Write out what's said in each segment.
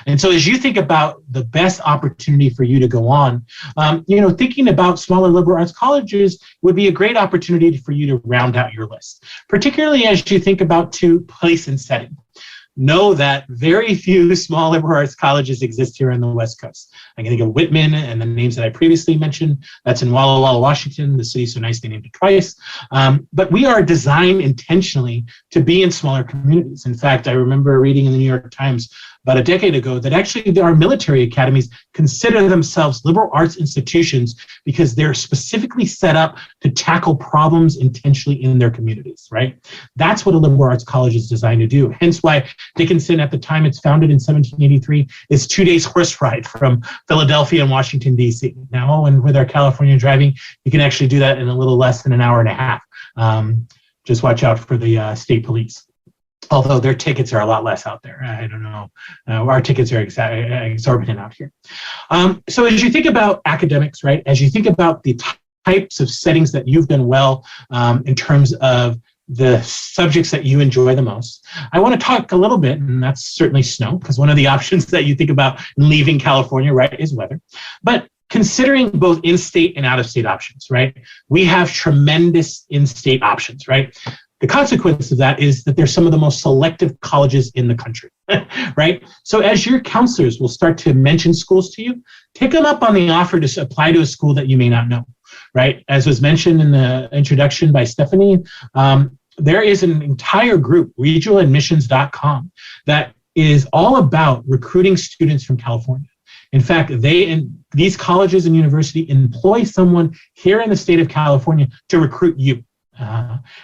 And so as you think about the best opportunity for you to go on, thinking about smaller liberal arts colleges would be a great opportunity for you to round out your list, particularly as you think about to place and setting. Know that very few small liberal arts colleges exist here on the West Coast. I can think of Whitman and the names that I previously mentioned. That's in Walla Walla, Washington. The city's so nice they named it twice. But we are designed intentionally to be in smaller communities. In fact, I remember reading in the New York Times about a decade ago that actually our military academies consider themselves liberal arts institutions because they're specifically set up to tackle problems intentionally in their communities, right? That's what a liberal arts college is designed to do. Hence why Dickinson, at the time it's founded in 1783, is 2 days horse ride from Philadelphia and Washington, D.C. Now, and with our California driving, you can actually do that in a little less than an hour and a half. Just watch out for the state police. Although their tickets are a lot less out there. I don't know. Our tickets are exorbitant out here. So as you think about academics, right, as you think about the types of settings that you've done well in terms of the subjects that you enjoy the most, I want to talk a little bit, and that's certainly snow, because one of the options that you think about leaving California, right, is weather. But considering both in-state and out-of-state options, right, we have tremendous in-state options, right? The consequence of that is that they're some of the most selective colleges in the country, right? So as your counselors will start to mention schools to you, take them up on the offer to apply to a school that you may not know, right? As was mentioned in the introduction by Stephanie, there is an entire group, regionaladmissions.com, that is all about recruiting students from California. In fact, these colleges and universities employ someone here in the state of California to recruit you.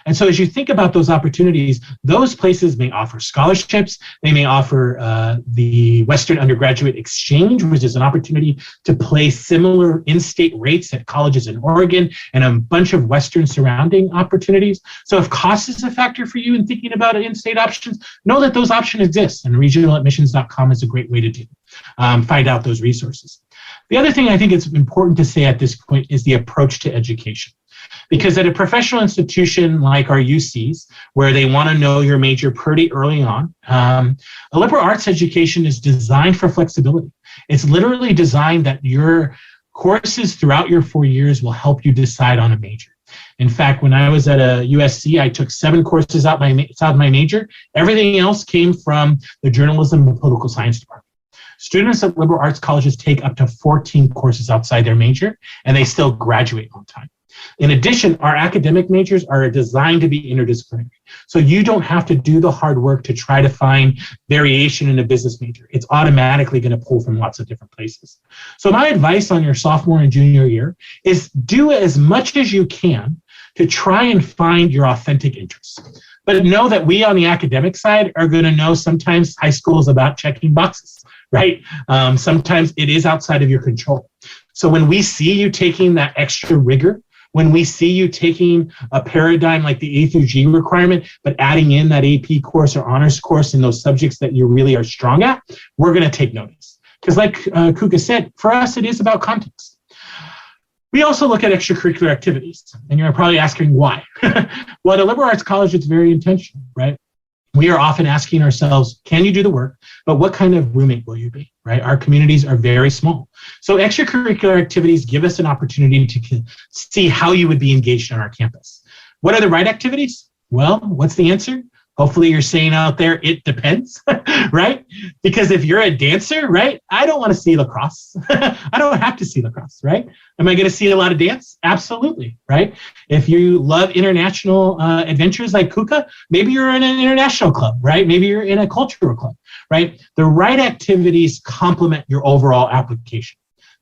And so as you think about those opportunities, those places may offer scholarships. They may offer the Western Undergraduate Exchange, which is an opportunity to play similar in-state rates at colleges in Oregon and a bunch of Western surrounding opportunities. So if cost is a factor for you in thinking about in-state options, know that those options exist, and regionaladmissions.com is a great way to find out those resources. The other thing I think it's important to say at this point is the approach to education. Because at a professional institution like our UCs, where they want to know your major pretty early on, a liberal arts education is designed for flexibility. It's literally designed that your courses throughout your 4 years will help you decide on a major. In fact, when I was at a USC, I took 7 courses out my major. Everything else came from the journalism and political science department. Students at liberal arts colleges take up to 14 courses outside their major, and they still graduate on time. In addition, our academic majors are designed to be interdisciplinary. So you don't have to do the hard work to try to find variation in a business major. It's automatically going to pull from lots of different places. So my advice on your sophomore and junior year is do as much as you can to try and find your authentic interests. But know that we on the academic side are going to know sometimes high school is about checking boxes, right? Sometimes it is outside of your control. So when we see you taking that extra rigor, when we see you taking a paradigm like the A through G requirement, but adding in that AP course or honors course in those subjects that you really are strong at, we're going to take notice. Because like Kuka said, for us, it is about context. We also look at extracurricular activities, and you're probably asking why. Well, at a liberal arts college, it's very intentional, right? We are often asking ourselves, can you do the work? But what kind of roommate will you be, right? Our communities are very small. So extracurricular activities give us an opportunity to see how you would be engaged on our campus. What are the right activities? Well, what's the answer? Hopefully you're saying out there, it depends, right? Because if you're a dancer, right, I don't want to see lacrosse. I don't have to see lacrosse, right? Am I going to see a lot of dance? Absolutely, right? If you love international adventures like Kuka, maybe you're in an international club, right? Maybe you're in a cultural club, right? The right activities complement your overall application.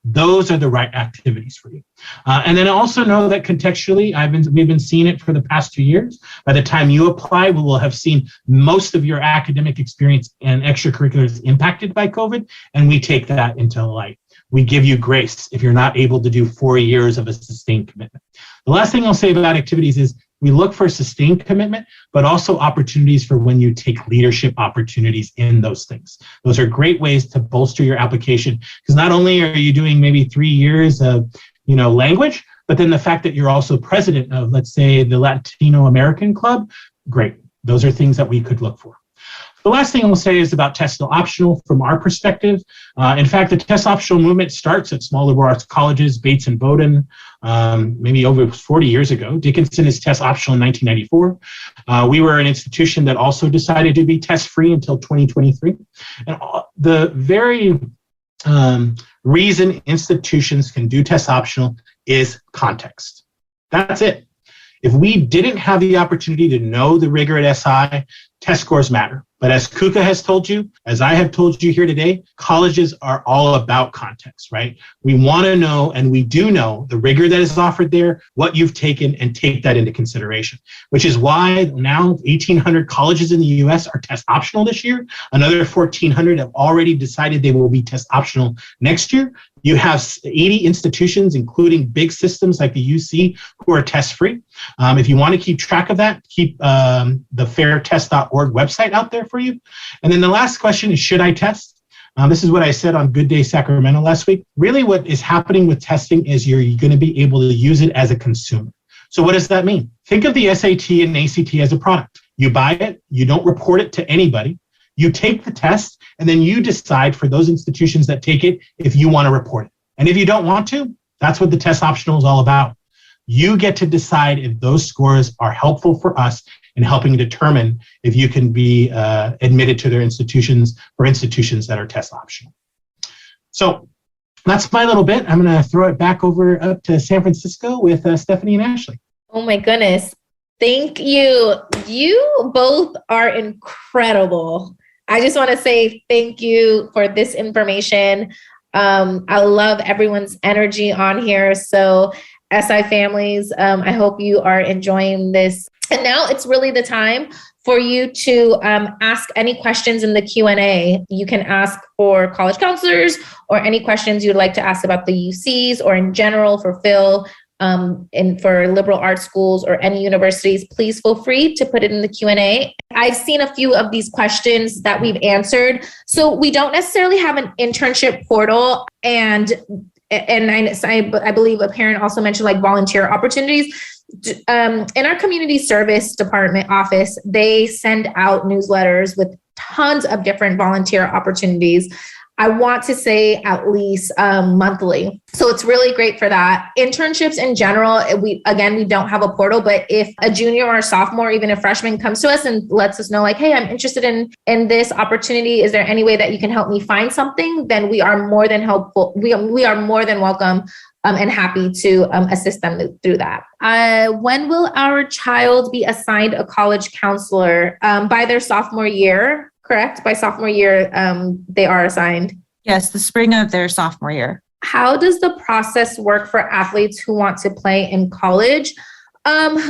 Those are the right activities for you. And then also know that contextually, we've been seeing it for the past 2 years. By the time you apply, we will have seen most of your academic experience and extracurriculars impacted by COVID, and we take that into light. We give you grace if you're not able to do 4 years of a sustained commitment. The last thing I'll say about activities is we look for sustained commitment, but also opportunities for when you take leadership opportunities in those things. Those are great ways to bolster your application, because not only are you doing maybe 3 years of language, but then the fact that you're also president of, let's say, the Latino American Club, great. Those are things that we could look for. The last thing I'll say is about test still optional from our perspective. In fact, the test optional movement starts at small liberal arts colleges, Bates and Bowdoin, maybe over 40 years ago. Dickinson is test optional in 1994. We were an institution that also decided to be test free until 2023. And the very reason institutions can do test optional is context. That's it. If we didn't have the opportunity to know the rigor at SI, test scores matter. But as Kuka has told you, as I have told you here today, colleges are all about context, right? We want to know, and we do know, the rigor that is offered there, what you've taken, and take that into consideration, which is why now 1,800 colleges in the U.S. are test optional this year. Another 1,400 have already decided they will be test optional next year. You have 80 institutions, including big systems like the UC, who are test-free. If you want to keep track of that, keep the fairtest.org website out there for you. And then the last question is, should I test? This is what I said on Good Day Sacramento last week. Really what is happening with testing is you're going to be able to use it as a consumer. So what does that mean? Think of the SAT and ACT as a product. You buy it, you don't report it to anybody. You take the test, and then you decide for those institutions that take it if you want to report it. And if you don't want to, that's what the test optional is all about. You get to decide if those scores are helpful for us in helping determine if you can be admitted to their institutions for institutions that are test optional. So that's my little bit. I'm going to throw it back over up to San Francisco with Stephanie and Ashley. Oh my goodness. Thank you. You both are incredible. I just want to say thank you for this information. I love everyone's energy on here. So SI families, I hope you are enjoying this. And now it's really the time for you to ask any questions in the Q&A. You can ask for college counselors or any questions you'd like to ask about the UCs or in general for Phil. And for liberal arts schools or any universities, please feel free to put it in the Q&A. I've seen a few of these questions that we've answered. So we don't necessarily have an internship portal. And I believe a parent also mentioned like volunteer opportunities. In our community service department office, they send out newsletters with tons of different volunteer opportunities. I want to say at least monthly. So it's really great for that. Internships in general, we don't have a portal, but if a junior or a sophomore, even a freshman comes to us and lets us know like, hey, I'm interested in this opportunity. Is there any way that you can help me find something? Then we are more than helpful. We are more than welcome and happy to assist them through that. When will our child be assigned a college counselor? By their sophomore year. Correct? By sophomore year, they are assigned. Yes, the spring of their sophomore year. How does the process work for athletes who want to play in college?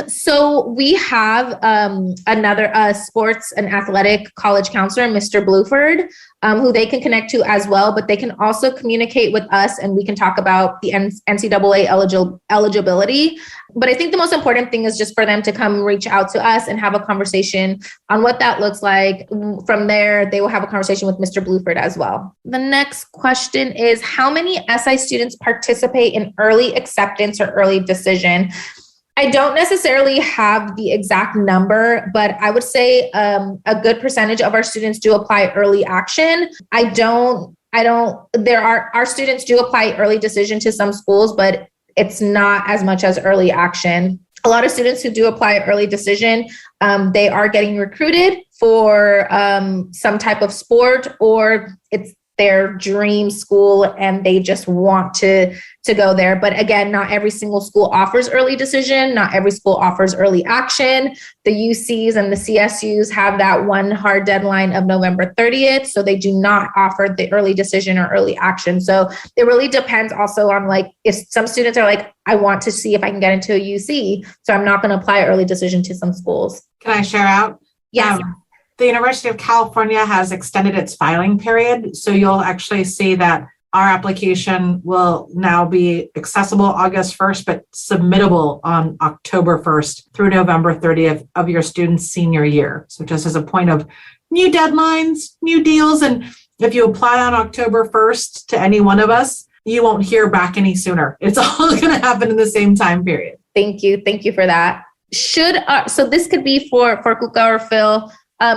So we have another sports and athletic college counselor, Mr. Bluford, who they can connect to as well, but they can also communicate with us and we can talk about the NCAA eligibility. But I think the most important thing is just for them to come reach out to us and have a conversation on what that looks like. From there, they will have a conversation with Mr. Bluford as well. The next question is, how many SI students participate in early acceptance or early decision? I don't necessarily have the exact number, but I would say a good percentage of our students do apply early action. Our students do apply early decision to some schools, but it's not as much as early action. A lot of students who do apply early decision, they are getting recruited for some type of sport, or it's their dream school and they just want to go there. But again, not every single school offers early decision. Not every school offers early action. The UCs and the CSUs have that one hard deadline of November 30th. So they do not offer the early decision or early action. So it really depends also on like, if some students are like, I want to see if I can get into a UC, so I'm not going to apply early decision to some schools. Can I share out? Yes. The University of California has extended its filing period. So you'll actually see that our application will now be accessible August 1st, but submittable on October 1st through November 30th of your student's senior year. So just as a point of new deadlines, new deals. And if you apply on October 1st to any one of us, you won't hear back any sooner. It's all going to happen in the same time period. Thank you. Thank you for that. So this could be for Kuka or Phil.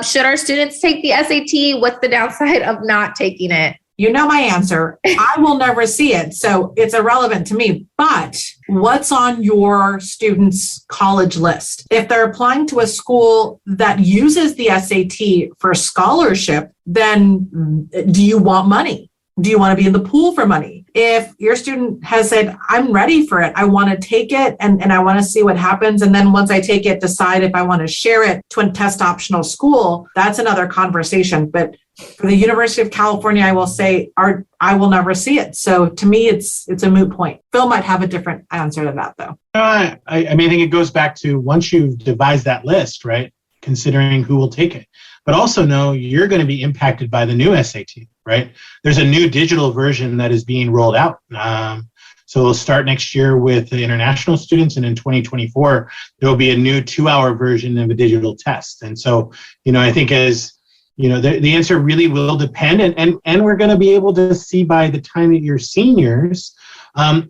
Should our students take the SAT? What's the downside of not taking it? You know my answer. I will never see it, so it's irrelevant to me. But what's on your student's college list? If they're applying to a school that uses the SAT for scholarship, then do you want money? Do you want to be in the pool for money? If your student has said, I'm ready for it, I want to take it and I want to see what happens. And then once I take it, decide if I want to share it to a test optional school, that's another conversation. But for the University of California, I will say, I will never see it. So to me, it's a moot point. Phil might have a different answer to that, though. I think it goes back to once you've devised that list, right? Considering who will take it. But also know you're going to be impacted by the new SAT, right? There's a new digital version that is being rolled out. So we'll start next year with the international students, and in 2024, there'll be a new 2-hour version of a digital test. And so, I think the answer really will depend, and we're going to be able to see by the time that you're seniors,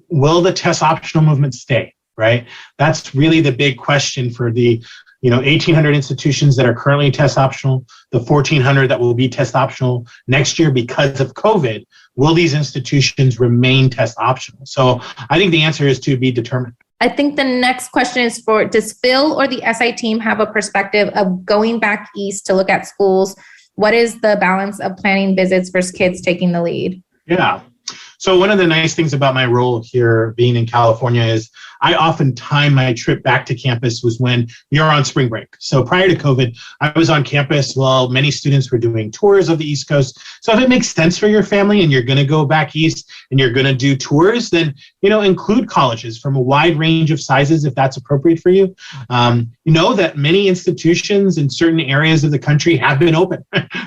will the test optional movement stay, right? That's really the big question for the 1,800 institutions that are currently test optional, the 1,400 that will be test optional next year because of COVID. Will these institutions remain test optional? So I think the answer is to be determined. I think the next question is does Phil or the SI team have a perspective of going back east to look at schools? What is the balance of planning visits versus kids taking the lead? Yeah. So one of the nice things about my role here being in California is I often time my trip back to campus was when you're on spring break. So prior to COVID, I was on campus while many students were doing tours of the East Coast. So if it makes sense for your family and you're going to go back east and you're going to do tours, then, include colleges from a wide range of sizes if that's appropriate for you. Know that many institutions in certain areas of the country have been open,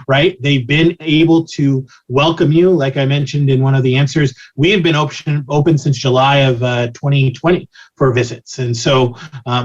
right? They've been able to welcome you. Like I mentioned in one of the answers, we have been open since July of 2020 for visits. And so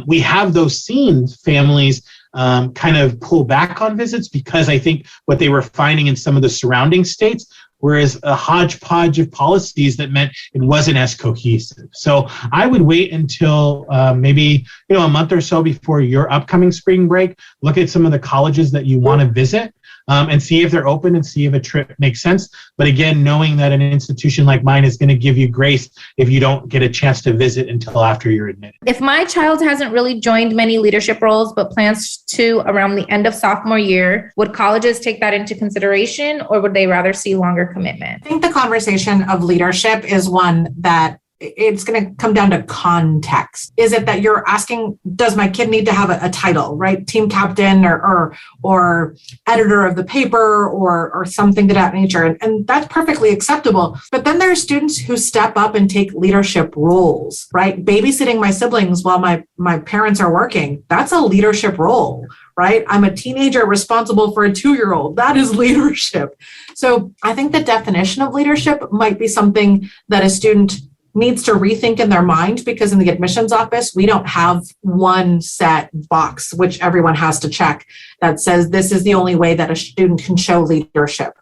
we have those seen families kind of pull back on visits because I think what they were finding in some of the surrounding states, whereas a hodgepodge of policies that meant it wasn't as cohesive. So I would wait until maybe a month or so before your upcoming spring break, look at some of the colleges that you want to visit and see if they're open and see if a trip makes sense. But again, knowing that an institution like mine is going to give you grace if you don't get a chance to visit until after you're admitted. If my child hasn't really joined many leadership roles, but plans to around the end of sophomore year, would colleges take that into consideration, or would they rather see longer commitment? I think the conversation of leadership is one that it's going to come down to context. Is it that you're asking, does my kid need to have a title, right? Team captain or editor of the paper or something to that nature. And that's perfectly acceptable. But then there are students who step up and take leadership roles, right? Babysitting my siblings while my parents are working. That's a leadership role, right? I'm a teenager responsible for a 2-year-old. That is leadership. So I think the definition of leadership might be something that a student needs to rethink in their mind, because in the admissions office, we don't have one set box, which everyone has to check, that says this is the only way that a student can show leadership.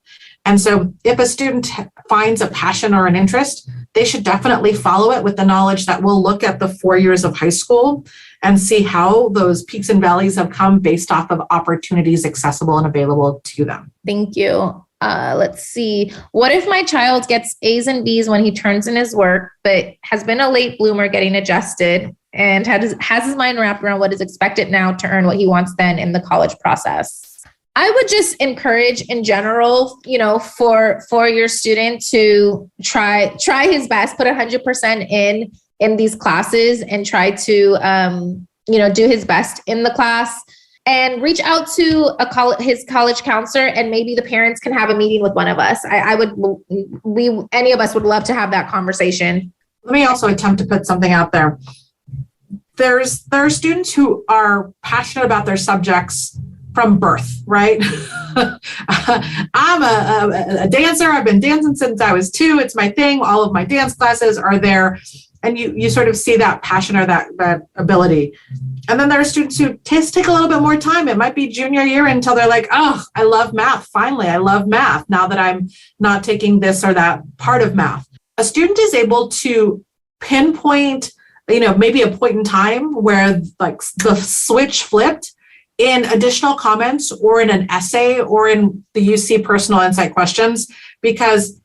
And so if a student finds a passion or an interest, they should definitely follow it with the knowledge that we'll look at the 4 years of high school and see how those peaks and valleys have come based off of opportunities accessible and available to them. Thank you. Let's see. What if my child gets A's and B's when he turns in his work, but has been a late bloomer getting adjusted and has his mind wrapped around what is expected now to earn what he wants then in the college process? I would just encourage in general, for your student to try his best, put 100% in these classes and try to, do his best in the class. And reach out to his college counselor, and maybe the parents can have a meeting with one of us. Any of us would love to have that conversation. Let me also attempt to put something out there. There are students who are passionate about their subjects from birth, right? I'm a dancer. I've been dancing since I was 2. It's my thing. All of my dance classes are there. And you sort of see that passion or that ability. And then there are students who take a little bit more time. It might be junior year until they're like, oh, I love math. Finally, I love math now that I'm not taking this or that part of math. A student is able to pinpoint, maybe a point in time where like the switch flipped in additional comments or in an essay or in the UC personal insight questions, because